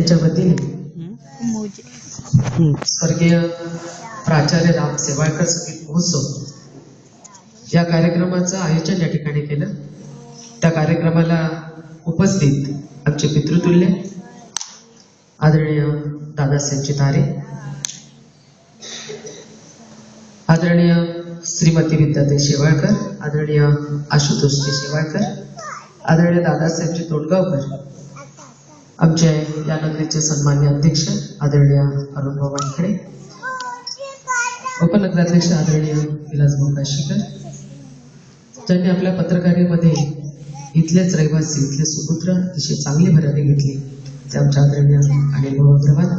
यांच्या वतीने स्वर्गीय प्राचार्य राम सेवाळकर संगीत महोत्सव या कार्यक्रमाचं आयोजन या ठिकाणी केलं। त्या कार्यक्रमाला उपस्थित आमचे पितृतुल्य आदरणीय दादासाहेब चितारे, आदरणीय श्रीमती विद्याताई शेवाळकर, आदरणीय आशुतोषजी शेवाळकर, आदरणीय दादासाहेबजी तोंडगावकर, आमचे या नगरीचे सन्मान्य अध्यक्ष आदरणीय अरुणभाऊ वानखडे, उपनगराध्यक्ष आदरणीय विलासभाऊ काशीकर, ज्यांनी आपल्या पत्रकारितेमध्ये इथलेच रहिवासी, इथले सुपुत्र अतिशय चांगली भरारी घेतली, ते आमच्या आदरणीय अनिलभाऊ अग्रवाल,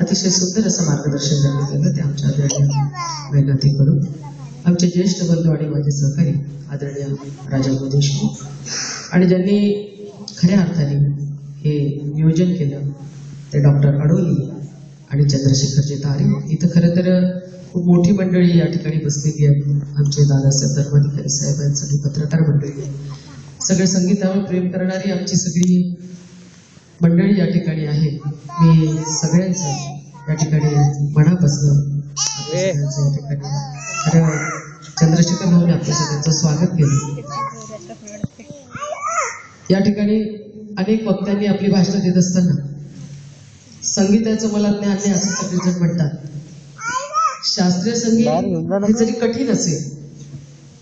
अतिशय सुंदर असं मार्गदर्शन त्यांनी केलं, ते आमच्या आदरणीय वैगाती करू, आमचे ज्येष्ठ बंधू आणि माझे सहकारी आदरणीय राजाभाऊ देशमुख, आणि ज्यांनी खऱ्या अर्थाने हे नियोजन केलं ते डॉक्टर अडोली आणि चंद्रशेखरजी तारे। इथं खरं तर खूप मोठी मंडळी या ठिकाणी बसलेली आहे, आमचे दादासाहेब धर्माधिकारी साहेबांसाठी पत्रकार मंडळी, सगळे संगीतावर प्रेम करणारी आमची सगळी मंडळी या ठिकाणी आहे। मी सगळ्यांचं या ठिकाणी मनापासून या ठिकाणी खरं चंद्रशेखर भाऊने आपल्या सगळ्यांचं स्वागत केलं। या ठिकाणी अनेक वक्त्यांनी आपली भाषण देत असताना संगीताचं मला ज्ञान नाही असं सगळेजण म्हणतात। शास्त्रीय संगीत हे जरी कठीण असेल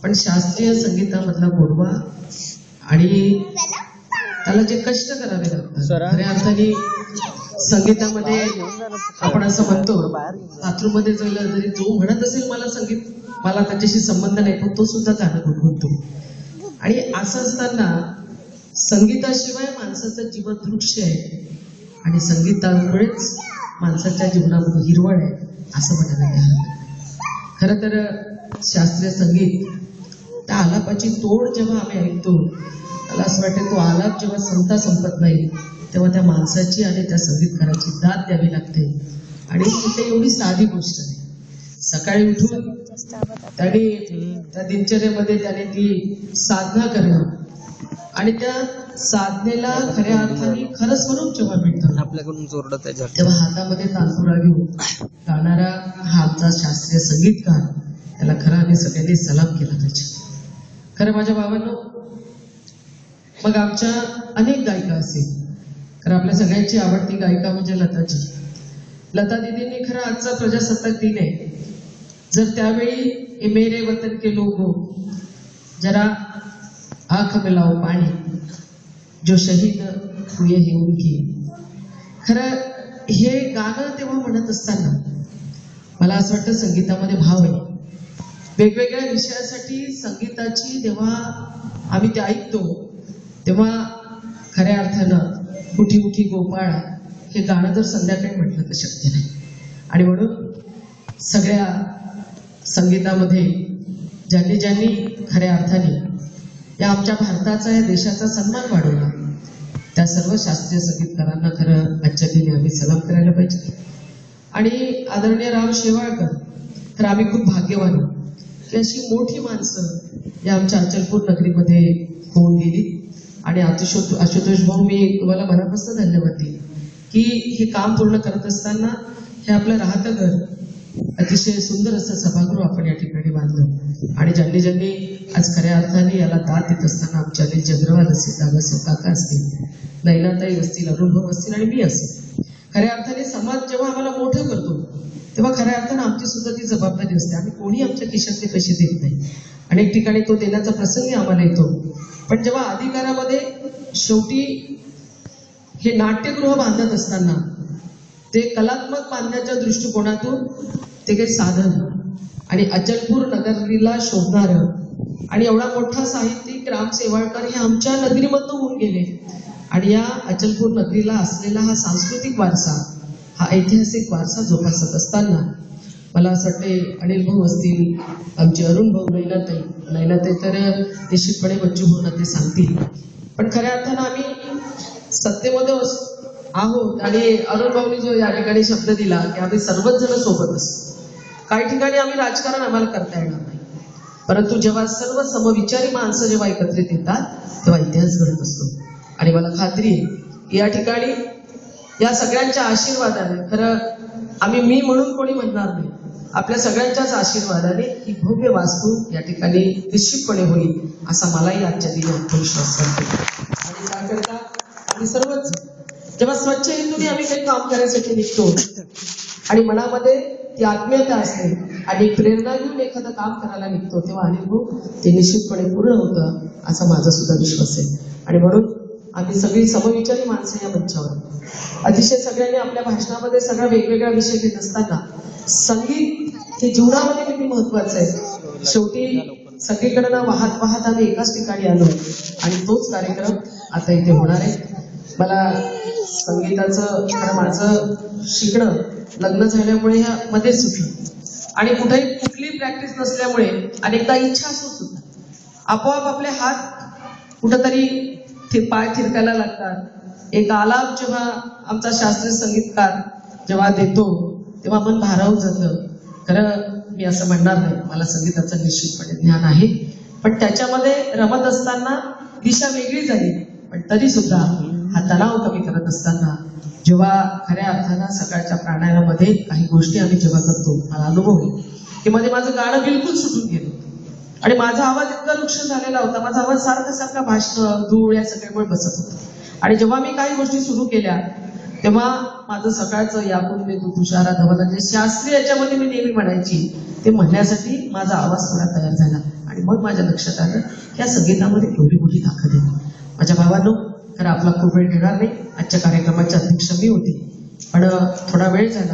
पण शास्त्रीय संगीतामधला गोडवा आणि त्याला जे कष्ट करावे लागतात, खऱ्या अर्थाने संगीतामध्ये आपण असं म्हणतो, बाथरूम मध्ये जरी जो म्हणत असेल मला संगीत, मला त्याच्याशी संबंध नाही, पण तो सुद्धा गाणं गुणगुणतो। आणि असं असताना संगीताशिवाय माणसाचं जीवन वृक्ष आहे आणि संगीतामुळेच माणसाच्या जीवनामध्ये हिरवळ आहे असं म्हणायला गेलं। खरं तर शास्त्रीय संगीत त्या आलापाची तोड जेव्हा आम्ही ऐकतो, मला असं वाटतं तो आलाप जेव्हा संपत नाही तेव्हा त्या माणसाची आणि त्या संगीतकाराची दाद द्यावी लागते। आणि ते एवढी साधी गोष्ट नाही, सकाळी उठून त्याने त्या दिनचर्यामध्ये त्याने ती साधना करणं आणि त्या साधनेला खऱ्या अर्थाने खरं स्वरूप जेव्हा भेटतं आपल्याकडून जोरडत आहे तेव्हा हातामध्ये तानपुरा घेऊन गाणारा हा आमचा शास्त्रीय संगीतकार, त्याला खरं आम्ही सगळ्यांनी सलाम केला पाहिजे। खरं माझ्या बाबांनो, मग आमच्या अनेक गायिका असेल, खरं आपल्या सगळ्यांची आवडती गायिका म्हणजे लताजी। लता दीदींनी खरं आजचा प्रजासत्ताक दिन आहे, जर त्यावेळी ए मेरे वतन के लोगो जरा आंख मिलाओ पाणी जो शहीद हुए हैं उनकी, खरं हे गाणं तेव्हा म्हणत असताना मला असं वाटतं संगीतामध्ये भाव आहे। वेगवेगळ्या विषयासाठी संगीताची जेव्हा आम्ही ते ऐकतो तेव्हा खऱ्या अर्थानं उठी उठी गोपाळ हे गाणं जर संध्याकाळी म्हटलं तर शक्य नाही। आणि म्हणून सगळ्या संगीतामध्ये ज्यांनी ज्यांनी खऱ्या अर्थाने या आमच्या भारताचा, या देशाचा सन्मान वाढवला, त्या सर्व शास्त्रीय संगीतकारांना खरं आजच्या दिनी आम्ही सलाम करायला पाहिजे। आणि आदरणीय राम शेवाळकर, तर आम्ही खूप भाग्यवान की अशी मोठी माणसं या आमच्या अचलपूर नगरीमध्ये होऊन गेली। आणि आशुतोष भाऊ, मी तुम्हाला मनापासून धन्यवाद देईन की हे काम पूर्ण करत असताना हे आपलं राहतं घर, अतिशय सुंदर असं सभागृह आपण या ठिकाणी बांधलं। आणि ज्यांनी ज्यांनी आज खऱ्या अर्थाने याला दाद देत असताना आमचे अनिल जगरवाल असतील, दादासाहेब काका असतील, नैनाताई असतील, अरुणभाऊ असतील आणि मी असेल, खऱ्या अर्थाने समाज जेव्हा आम्हाला मोठं करतो तेव्हा खऱ्या अर्थानं आमची सुद्धा ती जबाबदारी असते। आम्ही कोणी आमच्या खिशातले पैसे देत नाही, अनेक ठिकाणी तो देण्याचा प्रसंग आम्हाला येतो, पण जेव्हा अधिकारामध्ये शेवटी हे नाट्यगृह बांधत असताना ते कलात्मक बांधण्याच्या दृष्टिकोनातून ते काही साधन आणि अचलपूर नगरीला शोधणार आणि एवढा मोठा साहित्यिक राम शेवाळकर हे आमच्या नगरीमधून होऊन गेले। आणि या अचलपूर नगरीला असलेला हा सांस्कृतिक वारसा, हा ऐतिहासिक वारसा जोपासत असताना मला असं वाटते अनिल भाऊ असतील, आमचे अरुण भाऊ, नैनाताई तर निश्चितपणे बच्चू भाऊंना ते सांगतील, पण खऱ्या अर्थानं आम्ही सत्तेमध्ये आहोत। आणि अरुण भाऊनी जो या ठिकाणी शब्द दिला की आम्ही सर्वच जण सोबत असतो, काही ठिकाणी आम्ही राजकारण आम्हाला करता येणार नाही, परंतु जेव्हा सर्व समविचारी माणसं जेव्हा एकत्रित येतात तेव्हा इतिहास घडत असतो। आणि मला खात्री आहे की या ठिकाणी या सगळ्यांच्या आशीर्वादाने, खरं आम्ही मी म्हणून कोणी म्हणणार नाही, आपल्या सगळ्यांच्याच आशीर्वादाने ही भव्य वास्तू या ठिकाणी निश्चितपणे होईल असा मलाही आजच्या दिनी आत्मविश्वास वाटतो. आणि त्याकरता आम्ही सर्वच जेव्हा स्वच्छ हेतूने आम्ही काही काम करायसाठी निघतो आणि मनामध्ये ती आत्मीयता असते आणि प्रेरणा घेऊन एखादं काम करायला निघतो, तेव्हा अनुभव ते निश्चितपणे पूर्ण होतं असा माझा सुद्धा विश्वास आहे. आणि म्हणून आम्ही सगळी समविचारी माणसं या मंचावर अतिशय सगळ्यांनी आपल्या भाषणामध्ये सगळा वेगवेगळा विषय घेत असताना संगीत हे जीवनामध्ये किती महत्वाचं आहे. शेवटी सगळीकडे वाहत वाहत आम्ही एकाच ठिकाणी आलो आणि तोच कार्यक्रम आता इथे होणार आहे. मला संगीताचं खरं माझं शिकणं लग्न झाल्यामुळे ह्या मध्येच सुटलं आणि कुठली प्रॅक्टिस नसल्यामुळे अनेकदा इच्छा असू सुद्धा आपोआप आपले हात कुठंतरी पाय थिरकायला लागतात. एक आलाप जेव्हा आमचा शास्त्रीय संगीतकार जेव्हा देतो तेव्हा मन भारावून जातं. खरं मी असं म्हणणार नाही, मला संगीताचं निश्चितपणे ज्ञान आहे, पण त्याच्यामध्ये रमत असताना दिशा वेगळी झाली. पण तरी सुद्धा हा तणाव कमी करत असताना जेव्हा खऱ्या अर्थानं सकाळच्या प्राणायामामध्ये काही गोष्टी आम्ही जेव्हा करतो, मला अनुभव आहे की मध्ये माझं गाणं बिलकुल सुटून गेलं आणि माझा आवाज इतका नुकसान झालेला होता. माझा आवाज सारखा भाषण धूळ या सगळ्यामुळे बसत होता. आणि जेव्हा मी काही गोष्टी सुरू केल्या तेव्हा माझं सकाळचं याकून मी तुषारा धवला जे शास्त्रीय याच्यामध्ये मी नेहमी म्हणायची ते म्हणण्यासाठी माझा आवाज थोडा तयार झाला. आणि मग माझ्या लक्षात आलं की या संगीतामध्ये एवढी मोठी ताकद आहे. माझ्या भावांनो, खरं आपला खूप वेळ घेणार नाही, आजच्या कार्यक्रमाची अध्यक्ष मी होती, पण थोडा वेळ झाला.